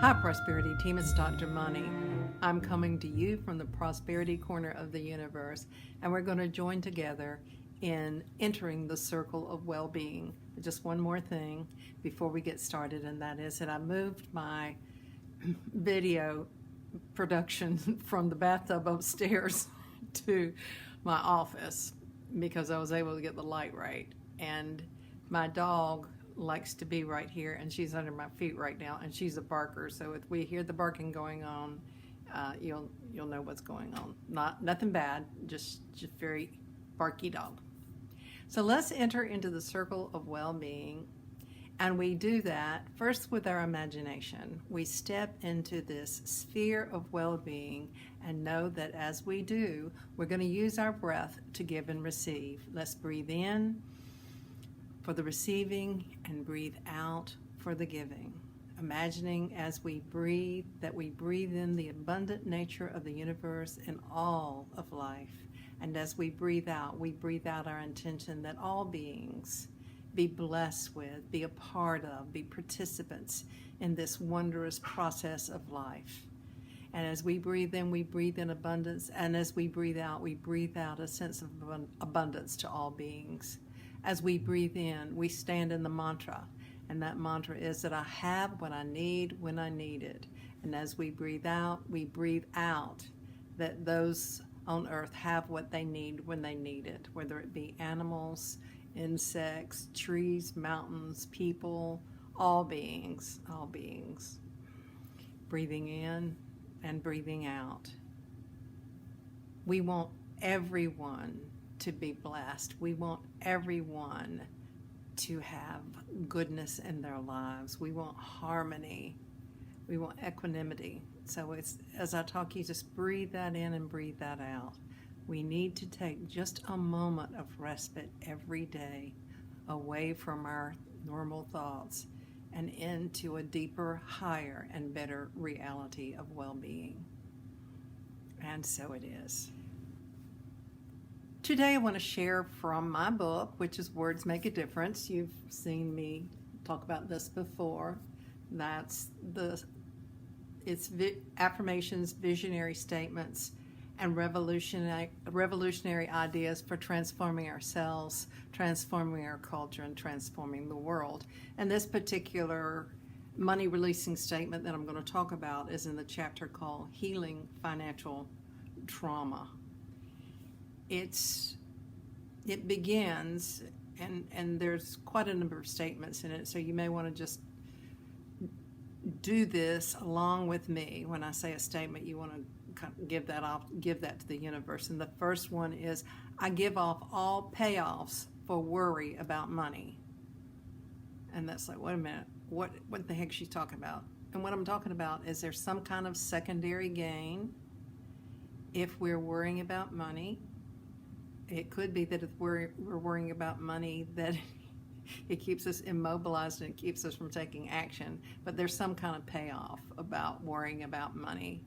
Hi, Prosperity Team. It's Dr. Money. I'm coming to you from the Prosperity Corner of the universe, and we're going to join together in entering the circle of well-being. Just one more thing before we get started, and that is that I moved my video production from the bathtub upstairs to my office because I was able to get the light right. And my dog likes to be right here, and she's under my feet right now, and she's a barker. So if we hear the barking going on, you'll know what's going on. Nothing bad, just very barky dog. So let's enter into the circle of well-being, and we do that first with our imagination. We step into this sphere of well-being and know that as we do, we're going to use our breath to give and receive. Let's breathe in for the receiving and breathe out for the giving. Imagining as we breathe that we breathe in the abundant nature of the universe and all of life. And as we breathe out our intention that all beings be blessed with, be a part of, be participants in this wondrous process of life. And as we breathe in abundance. And as we breathe out a sense of abundance to all beings. As we breathe in, we stand in the mantra. And that mantra is that I have what I need when I need it. And as we breathe out that those on earth have what they need when they need it, whether it be animals, insects, trees, mountains, people, all beings. Breathing in and breathing out. We want everyone to be blessed. We want everyone to have goodness in their lives. We want harmony. We want equanimity. So it's, as I talk, you just breathe that in and breathe that out. We need to take just a moment of respite every day away from our normal thoughts and into a deeper, higher, and better reality of well-being. And so it is. Today I want to share from my book, which is Words Make a Difference. You've seen me talk about this before. It's affirmations, visionary statements, and revolutionary ideas for transforming ourselves, transforming our culture, and transforming the world. And this particular money releasing statement that I'm going to talk about is in the chapter called Healing Financial Trauma. It begins, and there's quite a number of statements in it, so you may want to just do this along with me. When I say a statement, you want to give that to the universe. And the first one is, I give off all payoffs for worry about money. And that's like, wait a minute, what the heck is she talking about? And what I'm talking about is there's some kind of secondary gain if we're worrying about money. It could be that if we're worrying about money, that it keeps us immobilized and it keeps us from taking action. But there's some kind of payoff about worrying about money.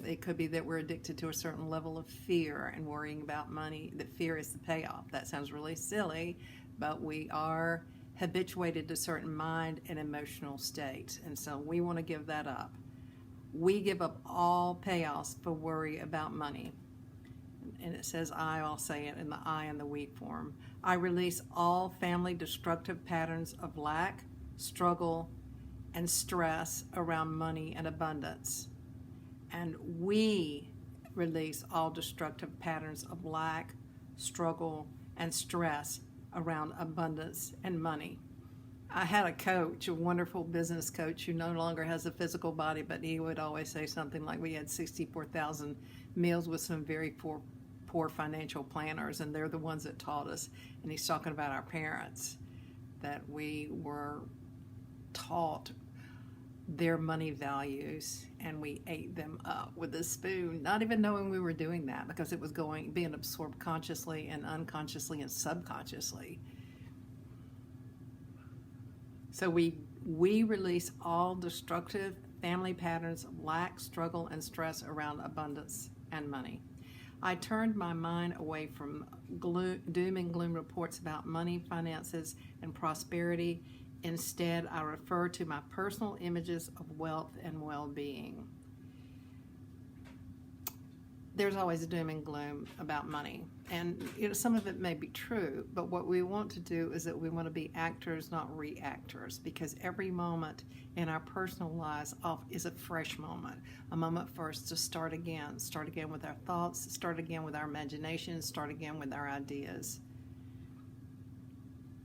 It could be that we're addicted to a certain level of fear and worrying about money. That fear is the payoff. That sounds really silly, but we are habituated to certain mind and emotional states. And so we want to give that up. We give up all payoffs for worry about money. And it says I'll say it in the I and the we form. I release all family destructive patterns of lack, struggle, and stress around money and abundance. And we release all destructive patterns of lack, struggle, and stress around abundance and money. I had a coach, a wonderful business coach who no longer has a physical body, but he would always say something like, we had 64,000 meals with some very poor financial planners, and they're the ones that taught us. And he's talking about our parents, that we were taught their money values and we ate them up with a spoon, not even knowing we were doing that, because it was being absorbed consciously and unconsciously and subconsciously. So we release all destructive family patterns of lack, struggle, and stress around abundance and money. I turned my mind away from doom and gloom reports about money, finances, and prosperity Instead, I refer to my personal images of wealth and well-being. There's always doom and gloom about money, and some of it may be true, but what we want to do is that we want to be actors, not reactors, because every moment in our personal lives is a fresh moment, a moment for us to start again with our thoughts, start again with our imagination, start again with our ideas.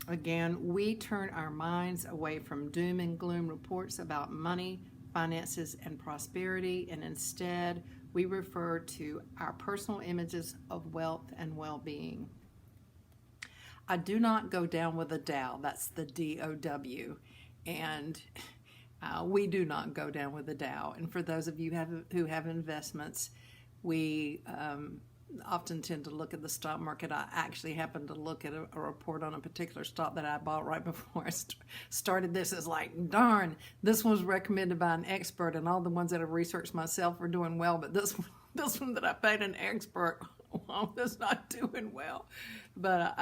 Again, we turn our minds away from doom and gloom reports about money, finances, and prosperity, and instead we refer to our personal images of wealth and well-being. I do not go down with the Dow. That's the DOW. And we do not go down with the Dow. And for those of you who have investments, we often tend to look at the stock market. I actually happened to look at a report on a particular stock that I bought right before I started this. It's like, darn, this one was recommended by an expert, and all the ones that have researched myself are doing well, but this one that I paid an expert on is not doing well. But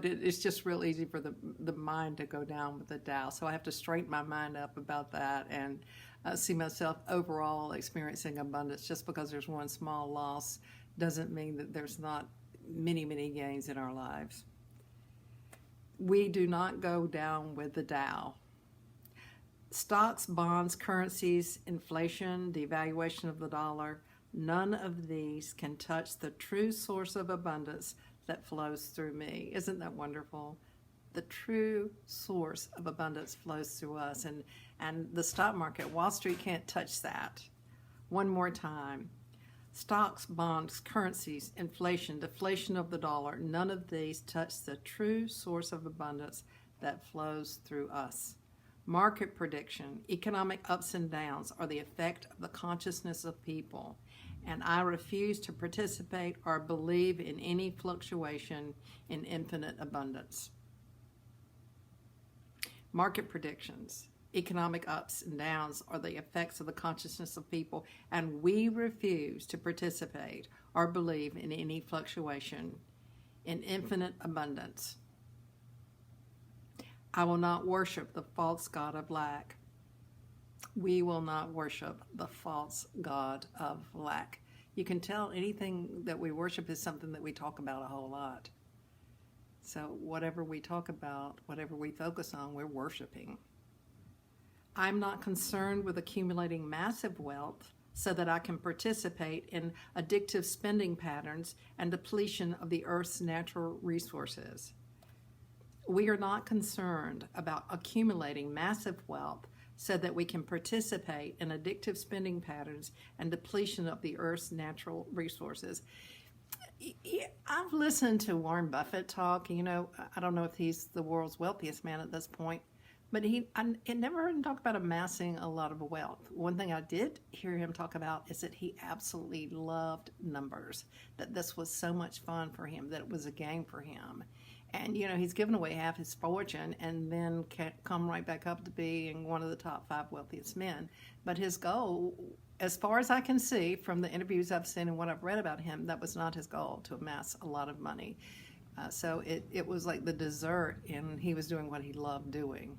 it's just real easy for the mind to go down with the Dow. So I have to straighten my mind up about that and see myself overall experiencing abundance. Just because there's one small loss doesn't mean that there's not many, many gains in our lives. We do not go down with the Dow. Stocks, bonds, currencies, inflation, devaluation of the dollar, none of these can touch the true source of abundance that flows through me. Isn't that wonderful? The true source of abundance flows through us. And the stock market, Wall Street can't touch that. One more time. Stocks, bonds, currencies, inflation, deflation of the dollar, none of these touch the true source of abundance that flows through us. Market prediction, economic ups and downs are the effect of the consciousness of people, and I refuse to participate or believe in any fluctuation in infinite abundance. Market predictions, economic ups and downs are the effects of the consciousness of people, and we refuse to participate or believe in any fluctuation in infinite abundance. I will not worship the false god of lack. We will not worship the false god of lack. You can tell anything that we worship is something that we talk about a whole lot. So whatever we talk about, whatever we focus on, we're worshiping. I'm not concerned with accumulating massive wealth so that I can participate in addictive spending patterns and depletion of the earth's natural resources. We are not concerned about accumulating massive wealth so that we can participate in addictive spending patterns and depletion of the earth's natural resources. I've listened to Warren Buffett talk. I don't know if he's the world's wealthiest man at this point, but I never heard him talk about amassing a lot of wealth. One thing I did hear him talk about is that he absolutely loved numbers, that this was so much fun for him, that it was a game for him. And, he's given away half his fortune and then come right back up to being one of the top 5 wealthiest men. But his goal, as far as I can see from the interviews I've seen and what I've read about him, that was not his goal, to amass a lot of money. So it was like the dessert, and he was doing what he loved doing.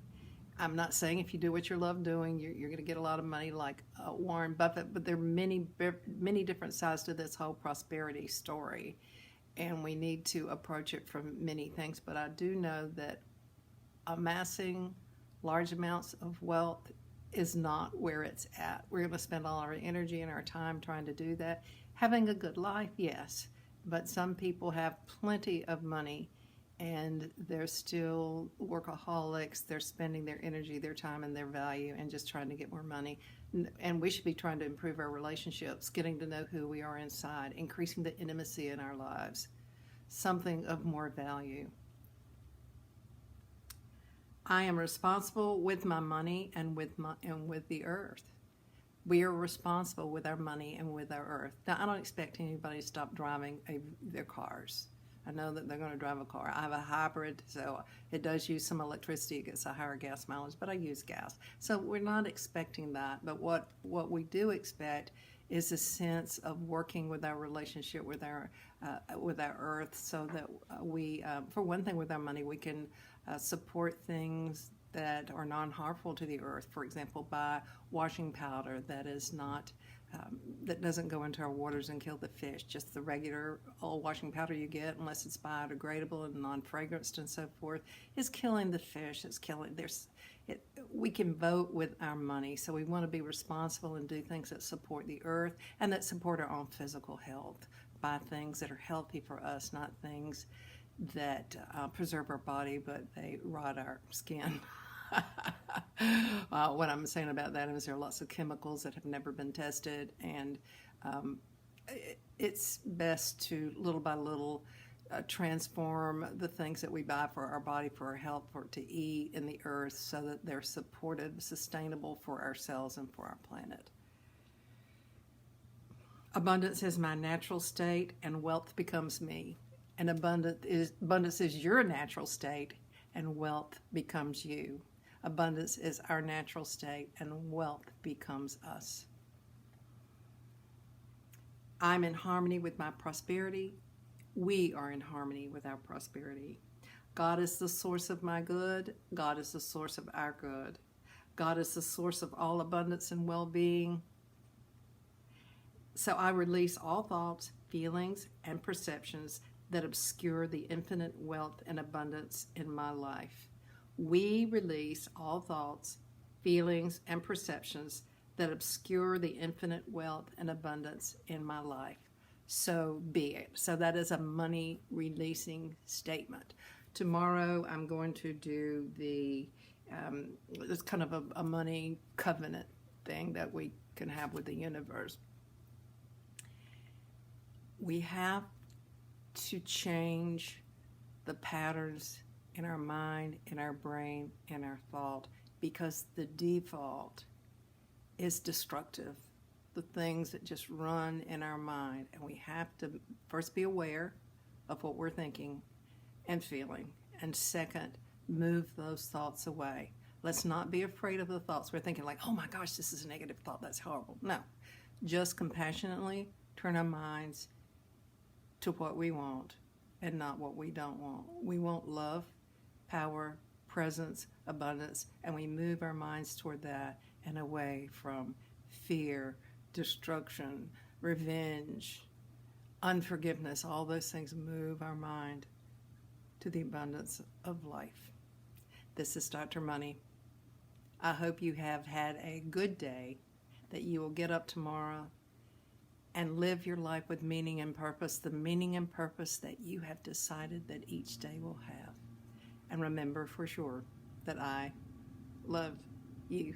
I'm not saying if you do what you love doing, you're going to get a lot of money like Warren Buffett, but there are many different sides to this whole prosperity story. And we need to approach it from many things. But I do know that amassing large amounts of wealth is not where it's at. We're going to spend all our energy and our time trying to do that. Having a good life, yes. But some people have plenty of money and they're still workaholics. They're spending their energy, their time, and their value and just trying to get more money. And we should be trying to improve our relationships, getting to know who we are inside, increasing the intimacy in our lives, something of more value. I am responsible with my money and with the earth. We are responsible with our money and with our earth. Now, I don't expect anybody to stop driving their cars. I know that they're going to drive a car. I have a hybrid, so it does use some electricity. It gets a higher gas mileage, but I use gas. So we're not expecting that. But what we do expect is a sense of working with our relationship with our earth, so that we, for one thing, with our money, we can support things that are non-harmful to the earth. For example, buy washing powder that is not that doesn't go into our waters and kill the fish. Just the regular old washing powder you get, unless it's biodegradable and non-fragranced and so forth, is killing the fish. It's killing. We can vote with our money, so we want to be responsible and do things that support the earth and that support our own physical health. Buy things that are healthy for us, not things that preserve our body, but they rot our skin. What I'm saying about that is there are lots of chemicals that have never been tested, and it's best to, little by little, transform the things that we buy for our body, for our health, for to eat in the earth, so that they're supportive, sustainable for ourselves and for our planet. Abundance is my natural state, and wealth becomes me. And abundance is your natural state, and wealth becomes you. Abundance is our natural state, and wealth becomes us. I'm in harmony with my prosperity. We are in harmony with our prosperity. God is the source of my good. God is the source of our good. God is the source of all abundance and well-being. So I release all thoughts, feelings, and perceptions that obscure the infinite wealth and abundance in my life. We release all thoughts, feelings, and perceptions that obscure the infinite wealth and abundance in my life. So be it. So that is a money releasing statement. Tomorrow I'm going to do it's kind of a money covenant thing that we can have with the universe. We have to change the patterns in our mind, in our brain, in our thought, because the default is destructive. The things that just run in our mind, and we have to first be aware of what we're thinking and feeling, and second, move those thoughts away. Let's not be afraid of the thoughts we're thinking, like, oh my gosh, this is a negative thought, that's horrible. No, just compassionately turn our minds to what we want and not what we don't want. We want love, power, presence, abundance, and we move our minds toward that and away from fear, destruction, revenge, unforgiveness. All those things move our mind to the abundance of life. This is Dr. Money. I hope you have had a good day, that you will get up tomorrow and live your life with meaning and purpose, the meaning and purpose that you have decided that each day will have. And remember for sure that I love you.